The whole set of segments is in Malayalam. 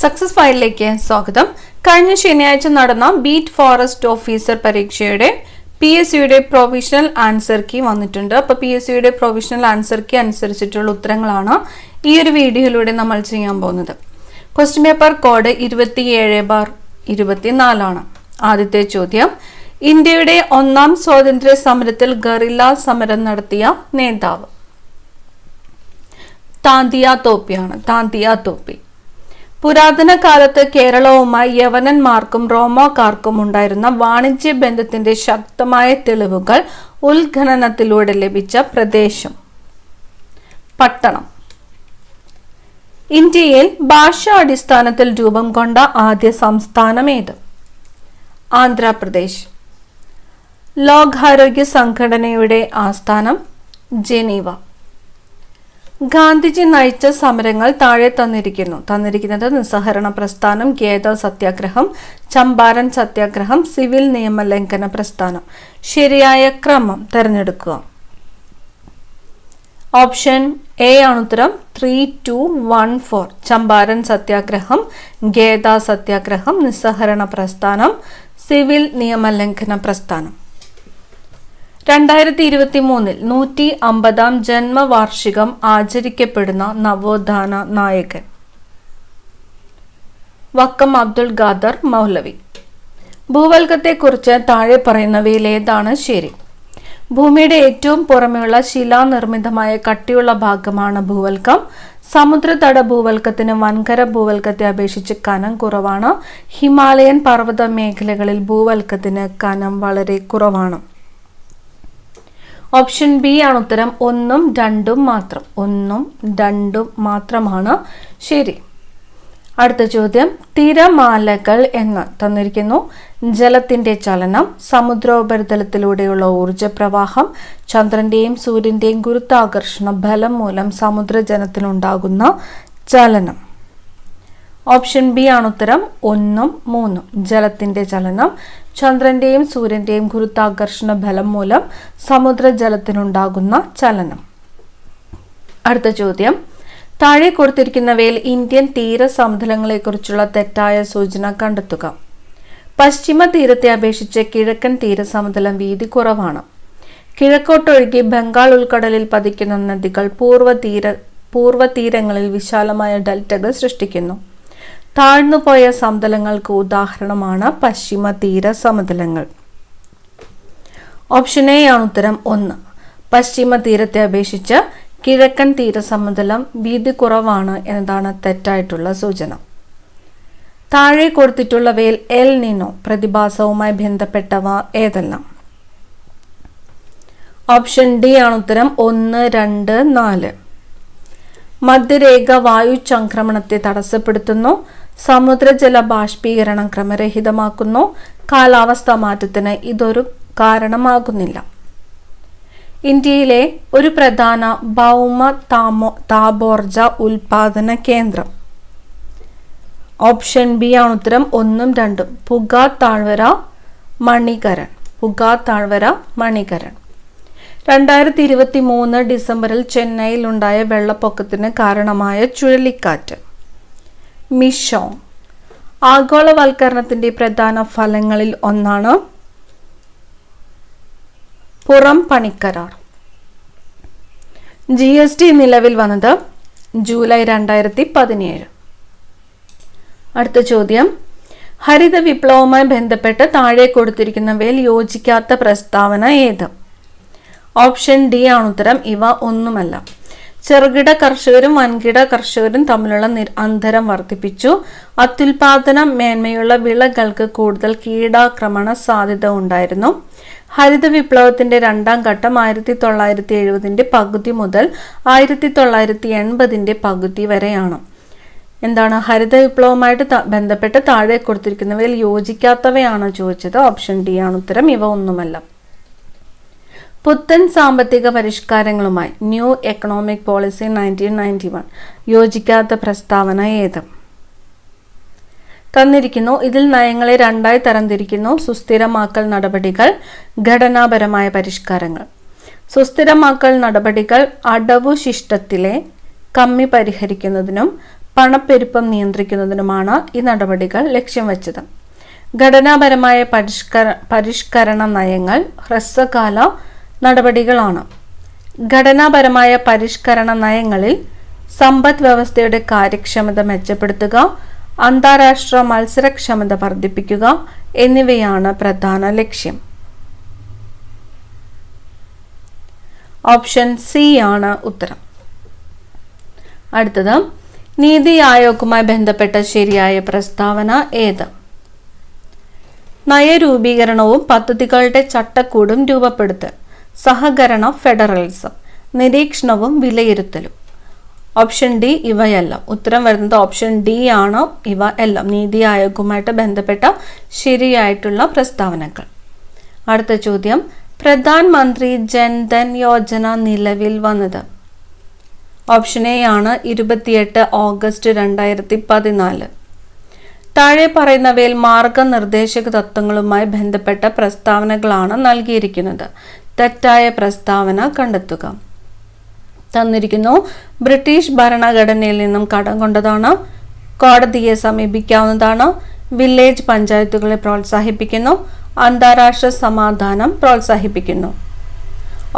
സക്സസ് ഫയലിലേക്ക് സ്വാഗതം. കഴിഞ്ഞ ശനിയാഴ്ച നടന്ന ബീറ്റ് ഫോറസ്റ്റ് ഓഫീസർ പരീക്ഷയുടെ PSCയുടെ പ്രൊവിഷണൽ ആൻസർ കീ വന്നിട്ടുണ്ട്. അപ്പോൾ PSCയുടെ പ്രൊവിഷണൽ ആൻസർ കീ അനുസരിച്ചിട്ടുള്ള ഉത്തരങ്ങളാണ് ഈ ഒരു വീഡിയോയിലൂടെ നമ്മൾ ചെയ്യാൻ പോകുന്നത്. ക്വസ്റ്റ്യൻ പേപ്പർ കോഡ് 27/24 ആണ്. ആദ്യത്തെ ചോദ്യം, ഇന്ത്യയുടെ ഒന്നാം സ്വാതന്ത്ര്യ സമരത്തിൽ ഗറില്ല സമരം നടത്തിയ നേതാവ്? താന്തിയ തോപ്പിയാണ്. താന്തിയ തോപ്പി. പുരാതന കാലത്ത് കേരളവുമായി യവനന്മാർക്കും റോമാക്കാർക്കും ഉണ്ടായിരുന്ന വാണിജ്യ ബന്ധത്തിന്റെ ശക്തമായ തെളിവുകൾ ഉത്ഖനനത്തിലൂടെ ലഭിച്ച പ്രദേശം? പട്ടണം. ഇന്ത്യയിൽ ഭാഷാ അടിസ്ഥാനത്തിൽ രൂപം കൊണ്ട ആദ്യ സംസ്ഥാനം ഏത്? ആന്ധ്രാപ്രദേശ്. ലോകാരോഗ്യ സംഘടനയുടെ ആസ്ഥാനം? ജനീവ. ഗാന്ധിജി നയിച്ച സമരങ്ങൾ താഴെ തന്നിരിക്കുന്നത് നിസ്സഹരണ പ്രസ്ഥാനം, ഖേദ സത്യാഗ്രഹം, ചമ്പാരൻ സത്യാഗ്രഹം, സിവിൽ നിയമലംഘന പ്രസ്ഥാനം. ശരിയായ ക്രമം തിരഞ്ഞെടുക്കുക. ഓപ്ഷൻ എ ആണ് ഉത്തരം. 3, 2, 1, 4. ചമ്പാരൻ സത്യാഗ്രഹം, ഖേദ സത്യാഗ്രഹം, നിസ്സഹരണ പ്രസ്ഥാനം, സിവിൽ നിയമലംഘന പ്രസ്ഥാനം. 2023 150ാം ജന്മവാർഷികം ആചരിക്കപ്പെടുന്ന നവോത്ഥാന നായകൻ? വക്കം അബ്ദുൽ ഖാദർ മൗലവി. ഭൂവൽക്കത്തെക്കുറിച്ച് താഴെ പറയുന്നവയിൽ ഏതാണ് ശരി? ഭൂമിയുടെ ഏറ്റവും പുറമെയുള്ള ശിലാനിർമ്മിതമായ കട്ടിയുള്ള ഭാഗമാണ് ഭൂവൽക്കം. സമുദ്രതട ഭൂവൽക്കത്തിന് വൻകര ഭൂവൽക്കത്തെ അപേക്ഷിച്ച് കനം കുറവാണ്. ഹിമാലയൻ പർവ്വത മേഖലകളിൽ ഭൂവൽക്കത്തിന് കനം വളരെ കുറവാണ്. ഓപ്ഷൻ ബി ആണ് ഉത്തരം. 1ഉം 2ഉം മാത്രം. 1ഉം 2ഉം മാത്രമാണ് ശരി. അടുത്ത ചോദ്യം, തിരമാലകൾ എന്ന് തന്നിരിക്കുന്നു. ജലത്തിന്റെ ചലനം, സമുദ്രോപരിതലത്തിലൂടെയുള്ള ഊർജ പ്രവാഹം, ചന്ദ്രന്റെയും സൂര്യന്റെയും ഗുരുത്വാകർഷണ ബലം മൂലം സമുദ്രജലത്തിനുണ്ടാകുന്ന ചലനം. ഓപ്ഷൻ ബി ആണ് ഉത്തരം. 1ഉം 3ഉം. ജലത്തിന്റെ ചലനം, ചന്ദ്രന്റെയും സൂര്യന്റെയും ഗുരുത്വാകർഷണ ബലം മൂലം സമുദ്രജലത്തിനുണ്ടാകുന്ന ചലനം. അടുത്ത ചോദ്യം, താഴെ കൊടുത്തിരിക്കുന്നവയിൽ ഇന്ത്യൻ തീരസമതലങ്ങളെക്കുറിച്ചുള്ള തെറ്റായ സൂചന കണ്ടെത്തുക. പശ്ചിമ തീരത്തെ അപേക്ഷിച്ച് കിഴക്കൻ തീരസമതലം വീതി കുറവാണ്. കിഴക്കോട്ടൊഴുകി ബംഗാൾ ഉൾക്കടലിൽ പതിക്കുന്ന നദികൾ പൂർവ്വതീരങ്ങളിൽ വിശാലമായ ഡെൽറ്റകൾ സൃഷ്ടിക്കുന്നു. താഴ്ന്നുപോയ സമതലങ്ങൾക്ക് ഉദാഹരണമാണ് പശ്ചിമ തീര സമതലങ്ങൾ. ഓപ്ഷൻ എ ആണ് ഉത്തരം. 1. പശ്ചിമ തീരത്തെ അപേക്ഷിച്ച് കിഴക്കൻ തീരസമതലം വീതി കുറവാണ് എന്നതാണ് തെറ്റായിട്ടുള്ള സൂചന. താഴെ കൊടുത്തിട്ടുള്ളവയിൽ എൽ നിനോ പ്രതിഭാസവുമായി ബന്ധപ്പെട്ടവ ഏതെല്ലാം? ഓപ്ഷൻ ഡി ആണ് ഉത്തരം. 1, 2, 4. മധ്യരേഖ വായു ചംക്രമണത്തെ തടസ്സപ്പെടുത്തുന്നു. സമുദ്രജല ബാഷ്പീകരണം ക്രമരഹിതമാക്കുന്നു. കാലാവസ്ഥാ മാറ്റത്തിന് ഇതൊരു കാരണമാകുന്നില്ല. ഇന്ത്യയിലെ ഒരു പ്രധാന ഭൗമ താപോർജ ഉൽപാദന കേന്ദ്രം? ഓപ്ഷൻ ബി ആണ് ഉത്തരം. 1ഉം 2ഉം. പുക താഴ്വര, മണികരൺ. പുക താഴ്വര, മണികരൺ. 2023 ഡിസംബറിൽ ചെന്നൈയിൽ ഉണ്ടായ വെള്ളപ്പൊക്കത്തിന് കാരണമായ ചുഴലിക്കാറ്റ്? മിഷോങ്. ആഗോളവൽക്കരണത്തിന്റെ പ്രധാന ഫലങ്ങളിൽ ഒന്നാണ് പുറം പണിക്കരാർ. GST നിലവിൽ വന്നത് ജൂലൈ 2017. അടുത്ത ചോദ്യം, ഹരിത വിപ്ലവവുമായി ബന്ധപ്പെട്ട് താഴെ കൊടുത്തിരിക്കുന്നവയിൽ യോജിക്കാത്ത പ്രസ്താവന ഏത്? ഓപ്ഷൻ ഡി ആണ് ഉത്തരം. ഇവ ഒന്നുമല്ല. ചെറുകിട കർഷകരും വൻകിട കർഷകരും തമ്മിലുള്ള അന്തരം വർദ്ധിപ്പിച്ചു. അത്യുൽപാദന മേന്മയുള്ള വിളകൾക്ക് കൂടുതൽ കീടാക്രമണ സാധ്യത ഉണ്ടായിരുന്നു. ഹരിത വിപ്ലവത്തിന്റെ രണ്ടാം ഘട്ടം 1970 പകുതി മുതൽ 1980 പകുതി വരെയാണ്. എന്താണ് ഹരിത വിപ്ലവവുമായിട്ട് ബന്ധപ്പെട്ട് താഴെ കൊടുത്തിരിക്കുന്നവയിൽ യോജിക്കാത്തവയാണോ ചോദിച്ചത്? ഓപ്ഷൻ ഡി ആണ് ഉത്തരം. ഇവ ഒന്നുമല്ല. പുത്തൻ സാമ്പത്തിക പരിഷ്കാരങ്ങളുമായി ന്യൂ എക്കണോമിക് പോളിസി 1991 യോജിക്കാത്ത പ്രസ്താവന ഏത്? തന്നിരിക്കുന്നു. ഇതിൽ നയങ്ങളെ രണ്ടായി തരംതിരിക്കുന്നു. സുസ്ഥിരമാക്കൽ നടപടികൾ, ഘടനാപരമായ പരിഷ്കാരങ്ങൾ. സുസ്ഥിരമാക്കൽ നടപടികൾ അടവു ശിഷ്ടത്തിലെ കമ്മി പരിഹരിക്കുന്നതിനും പണപ്പെരുപ്പം നിയന്ത്രിക്കുന്നതിനുമാണ് ഈ നടപടികൾ ലക്ഷ്യം വെച്ചത്. ഘടനാപരമായ പരിഷ്കരണ നയങ്ങൾ ഹ്രസ്വകാല നടപടികളാണ്. ഘടനാപരമായ പരിഷ്കരണ നയങ്ങളിൽ സമ്പദ് വ്യവസ്ഥയുടെ കാര്യക്ഷമത മെച്ചപ്പെടുത്തുക, അന്താരാഷ്ട്ര മത്സരക്ഷമത വർദ്ധിപ്പിക്കുക എന്നിവയാണ് പ്രധാന ലക്ഷ്യം. ഓപ്ഷൻ സി ആണ് ഉത്തരം. അടുത്തത്, നീതി ആയോഗുമായി ബന്ധപ്പെട്ട ശരിയായ പ്രസ്താവന ഏത്? നയരൂപീകരണവും പദ്ധതികളുടെ ചട്ടക്കൂടും രൂപപ്പെടുത്തൽ, സഹകരണ ഫെഡറലിസം, നിരീക്ഷണവും വിലയിരുത്തലും. ഓപ്ഷൻ ഡി ഇവയെല്ലാം. ഉത്തരം വരുന്നത് ഓപ്ഷൻ ഡി ആണ്. ഇവ എല്ലാം നീതി ആയോഗുമായിട്ട് ബന്ധപ്പെട്ട ശരിയായിട്ടുള്ള പ്രസ്താവനകൾ. അടുത്ത ചോദ്യം, പ്രധാനമന്ത്രി ജൻധൻ യോജന നിലവിൽ വന്നത്? ഓപ്ഷൻ എ ആണ് 28 ഓഗസ്റ്റ് 2014. താഴെ പറയുന്നവയിൽ മാർഗനിർദ്ദേശക തത്വങ്ങളുമായി ബന്ധപ്പെട്ട പ്രസ്താവനകളാണ് നൽകിയിരിക്കുന്നത്. തെറ്റായ പ്രസ്താവന കണ്ടെത്തുക. തന്നിരിക്കുന്നു, ബ്രിട്ടീഷ് ഭരണഘടനയിൽ നിന്നും കടം കൊണ്ടതാണ്, കോടതിയെ സമീപിക്കാവുന്നതാണ്, വില്ലേജ് പഞ്ചായത്തുകളെ പ്രോത്സാഹിപ്പിക്കുന്നു, അന്താരാഷ്ട്ര സമാധാനം പ്രോത്സാഹിപ്പിക്കുന്നു.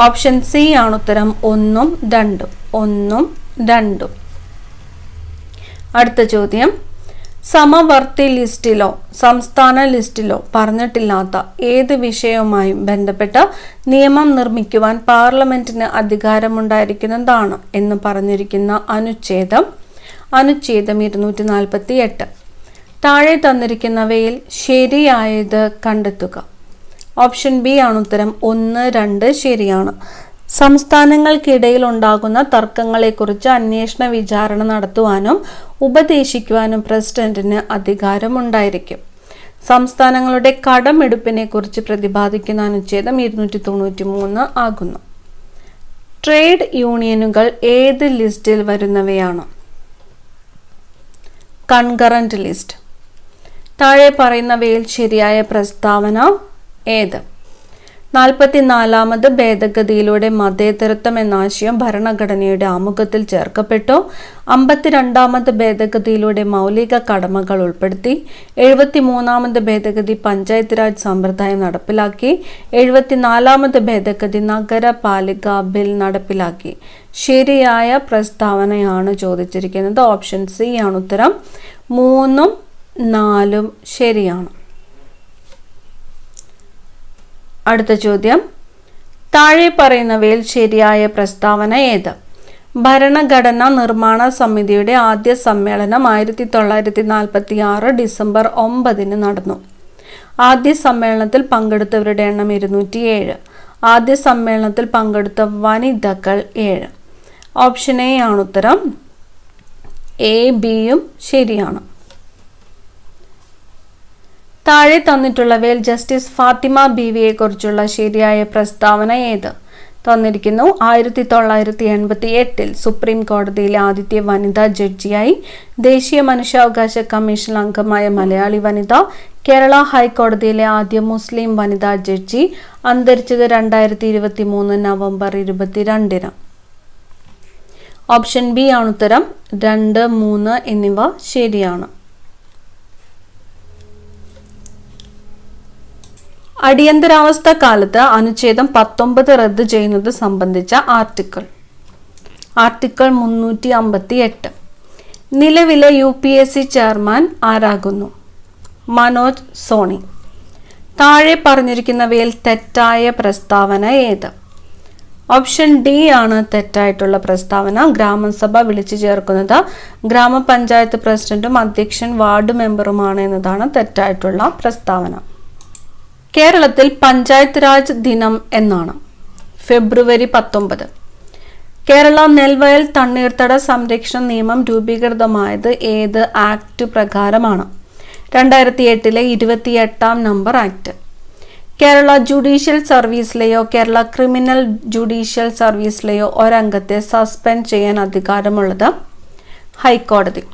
ഓപ്ഷൻ സി ആണ് ഉത്തരം. 1ഉം 2ഉം. 1ഉം 2ഉം. അടുത്ത ചോദ്യം, സമവർത്തി ലിസ്റ്റിലോ സംസ്ഥാന ലിസ്റ്റിലോ പറഞ്ഞിട്ടില്ലാത്ത ഏത് വിഷയവുമായും ബന്ധപ്പെട്ട നിയമം നിർമ്മിക്കുവാൻ പാർലമെന്റിന് അധികാരമുണ്ടായിരിക്കുന്നതാണ് എന്ന് പറഞ്ഞിരിക്കുന്ന അനുച്ഛേദം 248. താഴെ തന്നിരിക്കുന്നവയിൽ ശരിയായത് കണ്ടെത്തുക. ഓപ്ഷൻ ബി ആണ് ഉത്തരം. 1, 2 ശരിയാണ്. സംസ്ഥാനങ്ങൾക്കിടയിൽ ഉണ്ടാകുന്ന തർക്കങ്ങളെക്കുറിച്ച് അന്വേഷണ വിചാരണ നടത്തുവാനും ഉപദേശിക്കുവാനും പ്രസിഡന്റിന് അധികാരമുണ്ടായിരിക്കും. സംസ്ഥാനങ്ങളുടെ കടമെടുപ്പിനെ കുറിച്ച് പ്രതിപാദിക്കുന്ന അനുച്ഛേദം 293 ആകുന്നു. ട്രേഡ് യൂണിയനുകൾ ഏത് ലിസ്റ്റിൽ വരുന്നവയാണ്? Concurrent list. താഴെ പറയുന്നവയിൽ ശരിയായ പ്രസ്താവന ഏത്? 44ാമത് ഭേദഗതിയിലൂടെ മതേതരത്വം എന്ന ആശയം ഭരണഘടനയുടെ ആമുഖത്തിൽ ചേർക്കപ്പെട്ടു. 52ാമത് ഭേദഗതിയിലൂടെ മൗലിക കടമകൾ ഉൾപ്പെടുത്തി. 73ാമത് ഭേദഗതി പഞ്ചായത്ത് രാജ് സമ്പ്രദായം നടപ്പിലാക്കി. 74ാമത് ഭേദഗതി നഗരപാലിക ബിൽ നടപ്പിലാക്കി. ശരിയായ പ്രസ്താവനയാണ് ചോദിച്ചിരിക്കുന്നത്. ഓപ്ഷൻ സി ആണ് ഉത്തരം. 3ഉം 4ഉം ശരിയാണ്. അടുത്ത ചോദ്യം, താഴെ പറയുന്നവയിൽ ശരിയായ പ്രസ്താവന ഏത്? ഭരണഘടനാ നിർമ്മാണ സമിതിയുടെ ആദ്യ സമ്മേളനം 1946 ഡിസംബർ 9 നടന്നു. ആദ്യ സമ്മേളനത്തിൽ പങ്കെടുത്തവരുടെ എണ്ണം 207. ആദ്യ സമ്മേളനത്തിൽ പങ്കെടുത്ത വനിതകൾ 7. ഓപ്ഷൻ എ ആണ് ഉത്തരം. എ, ബിയും ശരിയാണ്. താഴെ തന്നിട്ടുള്ളവയിൽ ജസ്റ്റിസ് ഫാത്തിമ ബീവിയെ കുറിച്ചുള്ള ശരിയായ പ്രസ്താവന ഏത്? തന്നിരിക്കുന്നു, 1988 സുപ്രീം കോടതിയിലെ ആദ്യത്തെ വനിതാ ജഡ്ജിയായി, ദേശീയ മനുഷ്യാവകാശ കമ്മീഷൻ അംഗമായ മലയാളി വനിത, കേരള ഹൈക്കോടതിയിലെ ആദ്യ മുസ്ലിം വനിതാ ജഡ്ജി, അന്തരിച്ചത് 2023 നവംബർ 22. ഓപ്ഷൻ ബി ആണ് ഉത്തരം. 2, 3 എന്നിവ ശരിയാണ്. അടിയന്തരാവസ്ഥ കാലത്ത് അനുച്ഛേദം 19 റദ്ദ് ചെയ്യുന്നത് സംബന്ധിച്ച ആർട്ടിക്കിൾ 358. നിലവിലെ UPSC ചെയർമാൻ ആരാകുന്നു? മനോജ് സോണി. താഴെ പറഞ്ഞിരിക്കുന്നവയിൽ തെറ്റായ പ്രസ്താവന ഏത്? ഓപ്ഷൻ ഡി ആണ് തെറ്റായിട്ടുള്ള പ്രസ്താവന. ഗ്രാമസഭ വിളിച്ചു ചേർക്കുന്നത് ഗ്രാമപഞ്ചായത്ത് പ്രസിഡന്റും അധ്യക്ഷൻ വാർഡ് മെമ്പറുമാണ് എന്നതാണ് തെറ്റായിട്ടുള്ള പ്രസ്താവന. കേരളത്തിൽ പഞ്ചായത്ത് രാജ് ദിനം എന്നാണ്. ഫെബ്രുവരി 19. കേരള നെൽവയൽ തണ്ണീർത്തട സംരക്ഷണ നിയമം രൂപീകൃതമായത് ഏത് ആക്ട് പ്രകാരമാണ്? 2008 28ാം നമ്പർ ആക്ട്. കേരള ജുഡീഷ്യൽ സർവീസിലെയോ കേരള ക്രിമിനൽ ജുഡീഷ്യൽ സർവീസിലെയോ ഒരംഗത്തെ സസ്പെൻഡ് ചെയ്യാൻ അധികാരമുള്ളത് ഹൈക്കോടതി.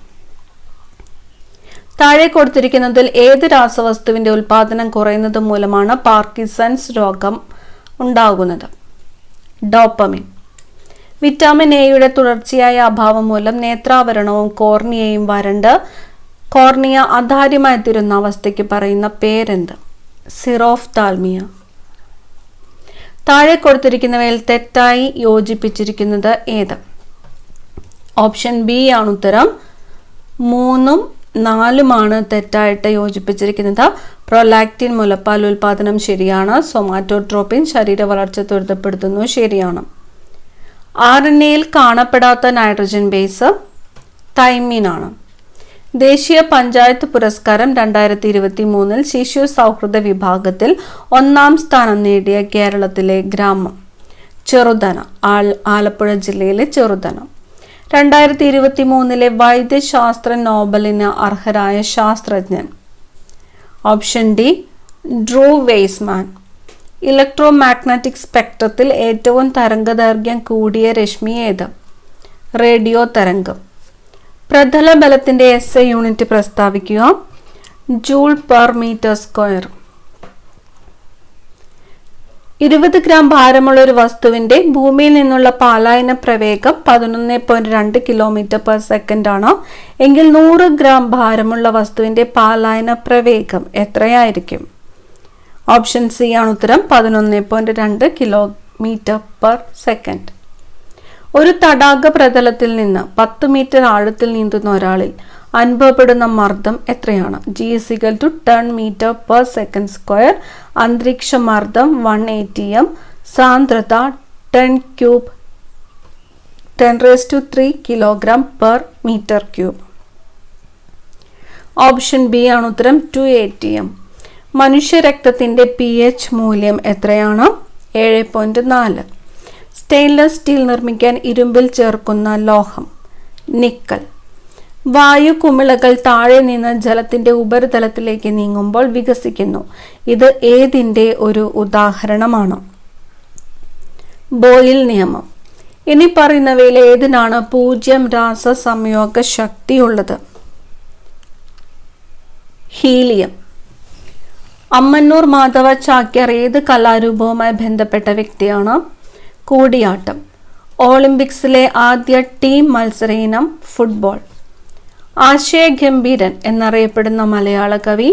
താഴെ കൊടുത്തിരിക്കുന്നതിൽ ഏത് രാസവസ്തുവിന്റെ ഉൽപാദനം കുറയുന്നത് മൂലമാണ് പാർക്കിൻസൺസ് രോഗം ഉണ്ടാകുന്നത്? ഡോപ്പമിൻ. വിറ്റാമിൻ എയുടെ തുടർച്ചയായ അഭാവം മൂലം നേത്രാവരണവും കോർണിയയും വരണ്ട് കോർണിയ അധാര്യമായി തീരുന്ന അവസ്ഥയ്ക്ക് പറയുന്ന പേരെന്ത്? സിറോഫ്താൽമിയ. താഴെ കൊടുത്തിരിക്കുന്നവയിൽ തെറ്റായി യോജിപ്പിച്ചിരിക്കുന്നത് ഏത്? ഓപ്ഷൻ ബി ആണ് ഉത്തരം. 3ഉം 4ഉമാണ് തെറ്റായിട്ട് യോജിപ്പിച്ചിരിക്കുന്നത്. പ്രൊലാക്റ്റിൻ മുലപ്പാൽ ഉൽപാദനം ശരിയാണ്. സൊമാറ്റോട്രോപ്പിൻ ശരീര വളർച്ച ത്വരിതപ്പെടുത്തുന്നു ശരിയാണ്. RNAയിൽ കാണപ്പെടാത്ത നൈട്രജൻ ബേസ് തൈമിൻ ആണ്. ദേശീയ പഞ്ചായത്ത് പുരസ്കാരം 2023 ശിശു സൗഹൃദ വിഭാഗത്തിൽ 1ാം സ്ഥാനം നേടിയ കേരളത്തിലെ ഗ്രാമം? ചെറുതന. ആലപ്പുഴ ജില്ലയിലെ ചെറുതന. 2023 വൈദ്യശാസ്ത്ര നോബലിന് അർഹരായ ശാസ്ത്രജ്ഞൻ? Option D Drew Weissman. Electromagnetic സ്പെക്ട്രത്തിൽ ഏറ്റവും തരംഗദൈർഘ്യം കൂടിയ രശ്മി ഏത്? റേഡിയോ തരംഗം. പ്രതല ബലത്തിന്റെ SI യൂണിറ്റ് പ്രസ്താവിക്കുക. Joule per metre square. 20 gram ഭാരമുള്ള ഒരു വസ്തുവിന്റെ ഭൂമിയിൽ നിന്നുള്ള പാലായന പ്രവേഗം 11.2 km/s ആണ് എങ്കിൽ 100 ഗ്രാം ഭാരമുള്ള വസ്തുവിന്റെ പാലായന പ്രവേഗം എത്രയായിരിക്കും? ഓപ്ഷൻ സി ആണ് ഉത്തരം. 11.2 km/s. ഒരു തടാക പ്രതലത്തിൽ നിന്ന് 10 മീറ്റർ ആഴത്തിൽ നീന്തുന്ന ഒരാളിൽ അനുഭവപ്പെടുന്ന മർദ്ദം എത്രയാണ്? G = 10 m/s². അന്തരീക്ഷ മർദ്ദം 1 atm. സാന്ദ്രത 10³ kg/m³. ഓപ്ഷൻ ബി ആണ് ഉത്തരം. 2 atm. മനുഷ്യരക്തത്തിന്റെ pH മൂല്യം എത്രയാണ്? 7.4. സ്റ്റെയിൻലെസ് സ്റ്റീൽ നിർമ്മിക്കാൻ ഇരുമ്പിൽ ചേർക്കുന്ന ലോഹം? നിക്കൽ. വായു കുമിളകൾ താഴെ നിന്ന് ജലത്തിന്റെ ഉപരിതലത്തിലേക്ക് നീങ്ങുമ്പോൾ വികസിക്കുന്നു. ഇത് ഏതിന്റെ ഒരു ഉദാഹരണമാണ്? ബോയിൽ നിയമം. ഇനി പറയുന്നവയിൽ ഏതിനാണ് 0 രാസസംയോഗ ശക്തിയുള്ളത്? ഹീലിയം. അമ്മന്നൂർ മാധവ ചാക്യാർ ഏത് കലാരൂപവുമായി ബന്ധപ്പെട്ട വ്യക്തിയാണ്? കൂടിയാട്ടം. ഒളിമ്പിക്സിലെ ആദ്യ ടീം മത്സര ഇനം ഫുട്ബോൾ. ആശയഗംഭീരൻ എന്നറിയപ്പെടുന്ന മലയാള കവി?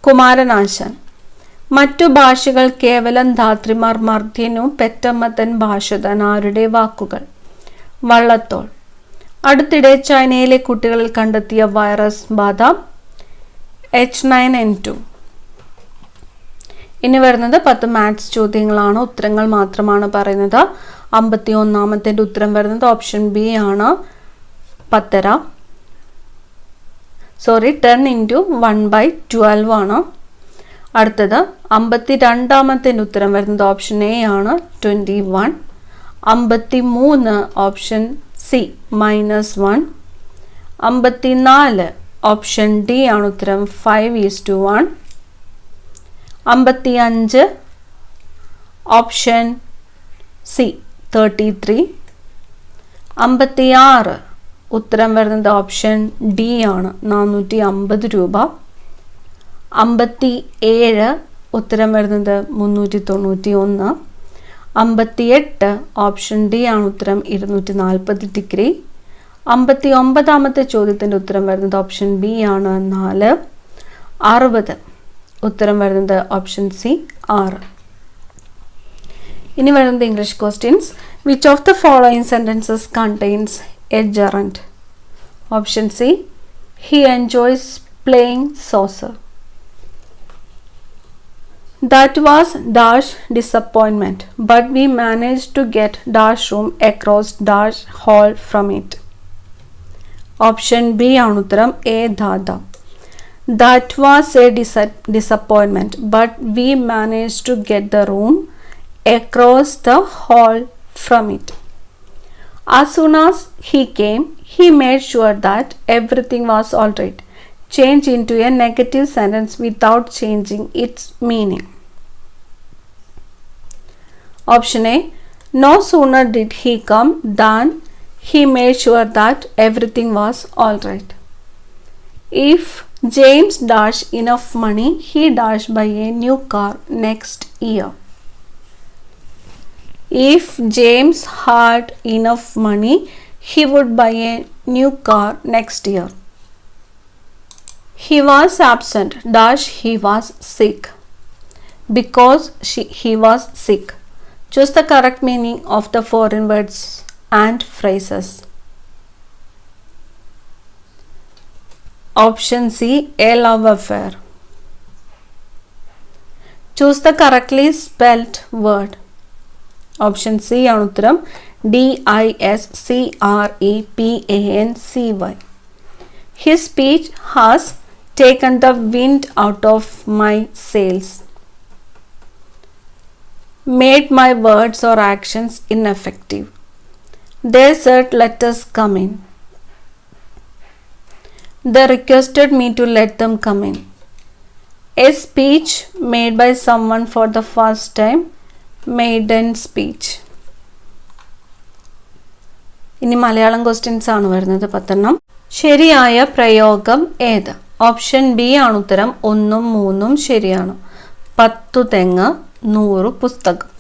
കുമാരനാശാൻ. മറ്റു ഭാഷകൾ കേവലം ധാത്രിമാർ മർദ്ധ്യനു പെറ്റമ്മത്തൻ ഭാഷതൻ ആരുടെ വാക്കുകൾ? വള്ളത്തോൾ. അടുത്തിടെ ചൈനയിലെ കുട്ടികളിൽ കണ്ടെത്തിയ വൈറസ് ബാധ? H9N2. ഇനി വരുന്നത് 10 മാത്സ് ചോദ്യങ്ങളാണ്. ഉത്തരങ്ങൾ മാത്രമാണ് പറയുന്നത്. 51ാമത്തെ ഉത്തരം വരുന്നത് ഓപ്ഷൻ ബി ആണ്. 10 × 1/12 ആണ്. അടുത്തത് 52ാമത്തെ ഉത്തരം വരുന്നത് ഓപ്ഷൻ എ ആണ്. 21. 53 ഓപ്ഷൻ സി -1. 54 ഓപ്ഷൻ ഡി ആണ് ഉത്തരം 5:1. 55 ഓപ്ഷൻ സി 33. 56 ഉത്തരം വരുന്നത് ഓപ്ഷൻ ഡി ആണ് 450 രൂപ. 57 ഉത്തരം വരുന്നത് 391. 58 ഓപ്ഷൻ ഡി ആണ് ഉത്തരം 240 ഡിഗ്രി. 59ാമത്തെ ചോദ്യത്തിന്റെ ഉത്തരം വരുന്നത് ഓപ്ഷൻ ബി ആണ് 4. 60 ഉത്തരം വരുന്നത് ഓപ്ഷൻ സി 6. ഇനി വരുന്നത് English questions. Which of the following sentences contains A gerund? Option C he enjoys playing saucer. That was dash disappointment, but we managed to get dash room across dash hall from it. Option B ആണ് ഉത്തരം A Dada. That was a disappointment, but we managed to get the room across the hall from it. As soon as he came, he made sure that everything was all right. Change into a negative sentence without changing its meaning. Option A. No sooner did he come than he made sure that everything was all right. If James dashed enough money, he dashed buy a new car next year. If James had enough money, he would buy a new car next year. He was absent dash he was sick because he was sick. Choose the correct meaning of the foreign words and phrases. Option C, a love affair. Choose the correctly spelled word. Option C ആണ് ഉത്തരം. DISCREPANCY. His speech has taken the wind out of my sails, made my words or actions ineffective. They said, let us come in. They requested me to let them come in. A speech made by someone for the first time, maiden speech. ഇനി മലയാളം ക്വസ്റ്റ്യൻസ് ആണ് വരുന്നത് 10. ശരിയായ പ്രയോഗം ഏത്? ഓപ്ഷൻ ബി ആണ് ഉത്തരം. 1ഉം 3ഉം ശരിയാണ്. 10 തെങ്ങ് 100 പുസ്തകം.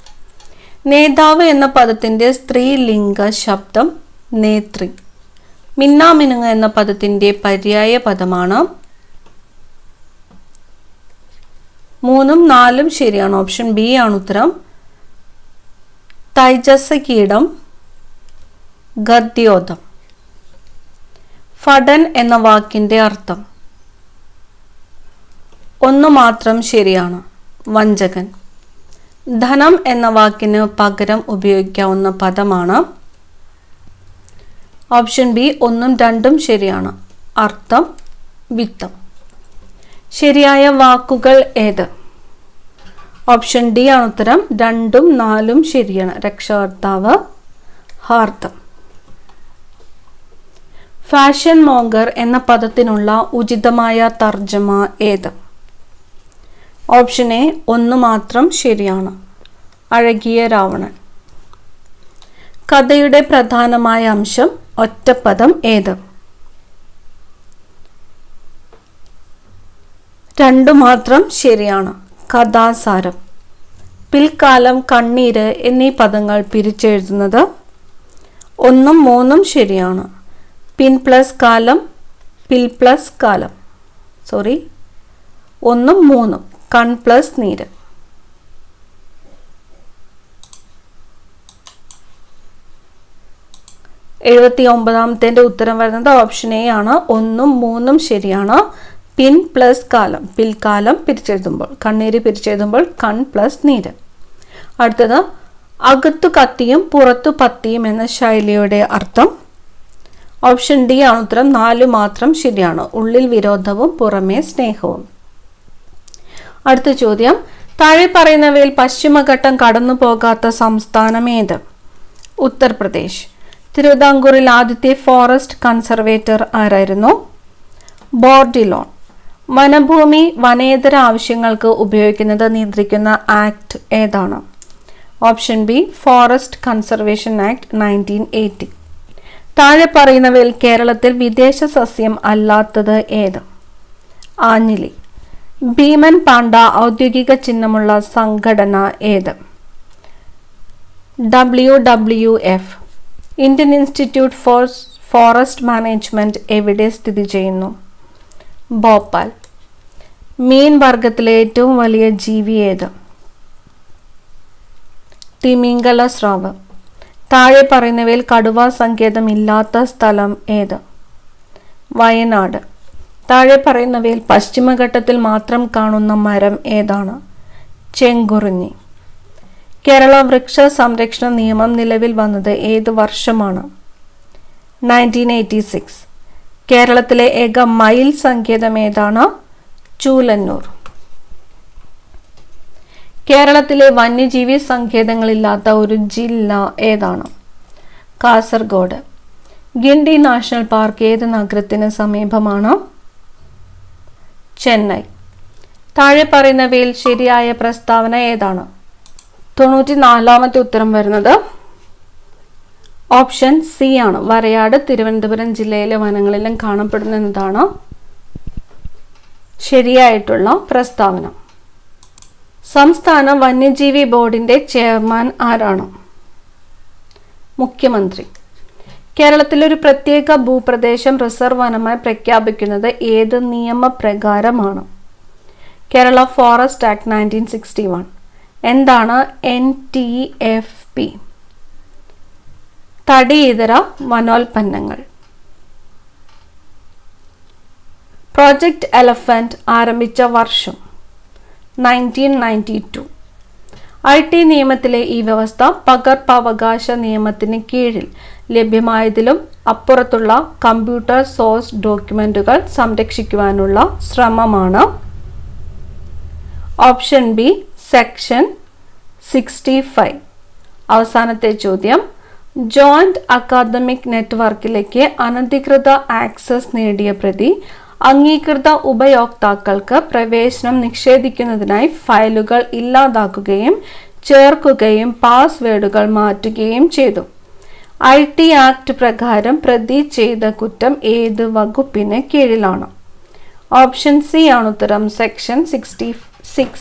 നേതാവ് എന്ന പദത്തിന്റെ സ്ത്രീലിംഗ ശബ്ദം നേത്രി. മിന്നാമിനുങ്ങ എന്ന പദത്തിന്റെ പര്യായ പദമാണ്. 3ഉം 4ഉം ശരിയാണ്. ഓപ്ഷൻ ബി ആണ് ഉത്തരം. തൈജസകീടം ഗദ്യോതം. ഫടൻ എന്ന വാക്കിന്റെ അർത്ഥം. 1 മാത്രം ശരിയാണ്. വഞ്ചകൻ. ധനം എന്ന വാക്കിന് പകരം ഉപയോഗിക്കാവുന്ന പദമാണ്. ഓപ്ഷൻ ബി 1ഉം 2ഉം ശരിയാണ്. അർത്ഥം വിത്തം. ശരിയായ വാക്കുകൾ ഏത്? ഓപ്ഷൻ ഡി ആണ് ഉത്തരം. 2ഉം 4ഉം ശരിയാണ്. രക്ഷകർത്താവ്, ഹാർദം. ഫാഷൻ മോംഗർ എന്ന പദത്തിനുള്ള ഉചിതമായ തർജ്ജമ ഏത്? ഓപ്ഷൻ എ 1 മാത്രം ശരിയാണ്. അഴകിയ രാവണൻ. കഥയുടെ പ്രധാനമായ അംശം ഒറ്റപ്പദം ഏത്? 2 മാത്രം ശരിയാണ്. കഥാസാരം. പിൽക്കാലം, കണ്ണീര് എന്നീ പദങ്ങൾ പിരിച്ചെഴുതുന്നത്. 1ഉം 3ഉം ശരിയാണ്. പിൻ പ്ലസ് കാലം, പിൽ പ്ലസ് കാലം. 1ഉം 3ഉം. കൺ പ്ലസ് നീര്. എഴുപത്തിയൊമ്പതാമത്തെ ഉത്തരം വരുന്നത് ഓപ്ഷൻ എ ആണ്. 1ഉം 3ഉം ശരിയാണ്. പിൻ പ്ലസ് കാലം, പിൽക്കാലം പിരിച്ചെഴുതുമ്പോൾ, കണ്ണീര് പിരിച്ചെഴുതുമ്പോൾ കൺ പ്ലസ് നീര്. അടുത്തത്, അകത്തു കത്തിയും പുറത്തു പത്തിയും എന്ന ശൈലിയുടെ അർത്ഥം. ഓപ്ഷൻ ഡി ആണ് ഉത്തരം. 4 മാത്രം ശരിയാണ്. ഉള്ളിൽ വിരോധവും പുറമേ സ്നേഹവും. അടുത്ത ചോദ്യം, താഴെ പറയുന്നവയിൽ പശ്ചിമഘട്ടം കടന്നു പോകാത്ത സംസ്ഥാനം ഏത്? ഉത്തർപ്രദേശ്. തിരുവിതാംകൂറിൽ ആദ്യത്തെ ഫോറസ്റ്റ് കൺസർവേറ്റർ ആരായിരുന്നു? ബോർഡിലോൺ. വനഭൂമി വനേതര ആവശ്യങ്ങൾക്ക് ഉപയോഗിക്കുന്നത് നിയന്ത്രിക്കുന്ന ആക്ട് ഏതാണ്? Option B forest conservation act 1980. താഴെ പറയുന്നവയിൽ കേരളത്തിൽ വിദേശ സസ്യം അല്ലാത്തത് ഏത്? ആഞ്ഞിലി. ഭീമൻ പാണ്ഡ ഔദ്യോഗിക ചിഹ്നമുള്ള സംഘടന ഏത്? WWF. Indian institute four forest management എവിടെ സ്ഥിതി ചെയ്യുന്നു? ഭോപ്പാൽ. മീൻ വർഗത്തിലെ ഏറ്റവും വലിയ ജീവി ഏത്? തിമിംഗല സ്രാവ്. താഴെ പറയുന്നവയിൽ കടുവ സങ്കേതം ഇല്ലാത്ത സ്ഥലം ഏത്? വയനാട്. താഴെ പറയുന്നവയിൽ പശ്ചിമഘട്ടത്തിൽ മാത്രം കാണുന്ന മരം ഏതാണ്? ചെങ്കുറിഞ്ഞി. കേരള വൃക്ഷ സംരക്ഷണ നിയമം നിലവിൽ വന്നത് ഏത് വർഷമാണ്? 1986. കേരളത്തിലെ ഏക മയിൽ സങ്കേതം ഏതാണ്? ചൂലന്നൂർ. കേരളത്തിലെ വന്യജീവി സങ്കേതങ്ങളില്ലാത്ത ഒരു ജില്ല ഏതാണ്? കാസർഗോഡ്. ഗിണ്ടി നാഷണൽ പാർക്ക് ഏത് നഗരത്തിന് സമീപമാണ്? ചെന്നൈ. താഴെ പറയുന്നവയിൽ ശരിയായ പ്രസ്താവന ഏതാണ്? 94ാമത്തെ ഉത്തരം വരുന്നത് ഓപ്ഷൻ സി ആണ്. വരയാട് തിരുവനന്തപുരം ജില്ലയിലെ വനങ്ങളിലും കാണപ്പെടുന്നതാണ് ശരിയായിട്ടുള്ള പ്രസ്താവന. സംസ്ഥാന വന്യജീവി ബോർഡിന്റെ ചെയർമാൻ ആരാണ്? മുഖ്യമന്ത്രി. കേരളത്തിൽ ഒരു പ്രത്യേക ഭൂപ്രദേശം റിസർവ് വനമായി പ്രഖ്യാപിക്കുന്നത് ഏത് നിയമപ്രകാരമാണ്? Kerala forest act 1961. എന്താണ് NTFP? തടിയിതര വനോൽപ്പന്നങ്ങൾ. പ്രോജക്റ്റ് എലഫന്റ് ആരംഭിച്ച വർഷം 1992. IT നിയമത്തിലെ ഈ വ്യവസ്ഥ പകർപ്പവകാശ നിയമത്തിന് കീഴിൽ ലഭ്യമായതിലും അപ്പുറത്തുള്ള കമ്പ്യൂട്ടർ സോഴ്സ് ഡോക്യുമെന്റുകൾ സംരക്ഷിക്കുവാനുള്ള ശ്രമമാണ്. Option B section 65. അവസാനത്തെ ചോദ്യം, ജോയിന്റ് അക്കാദമിക് നെറ്റ്വർക്കിലേക്ക് അനധികൃത ആക്സസ് നേടിയ പ്രതി അംഗീകൃത ഉപയോക്താക്കൾക്ക് പ്രവേശനം നിഷേധിക്കുന്നതിനായി ഫയലുകൾ ഇല്ലാതാക്കുകയും ചേർക്കുകയും പാസ്വേഡുകൾ മാറ്റുകയും ചെയ്തു. IT ആക്ട് പ്രകാരം പ്രതി ചെയ്ത കുറ്റം ഏത് വകുപ്പിന് കീഴിലാണ്? ഓപ്ഷൻ സി ആണ് ഉത്തരം, സെക്ഷൻ 66.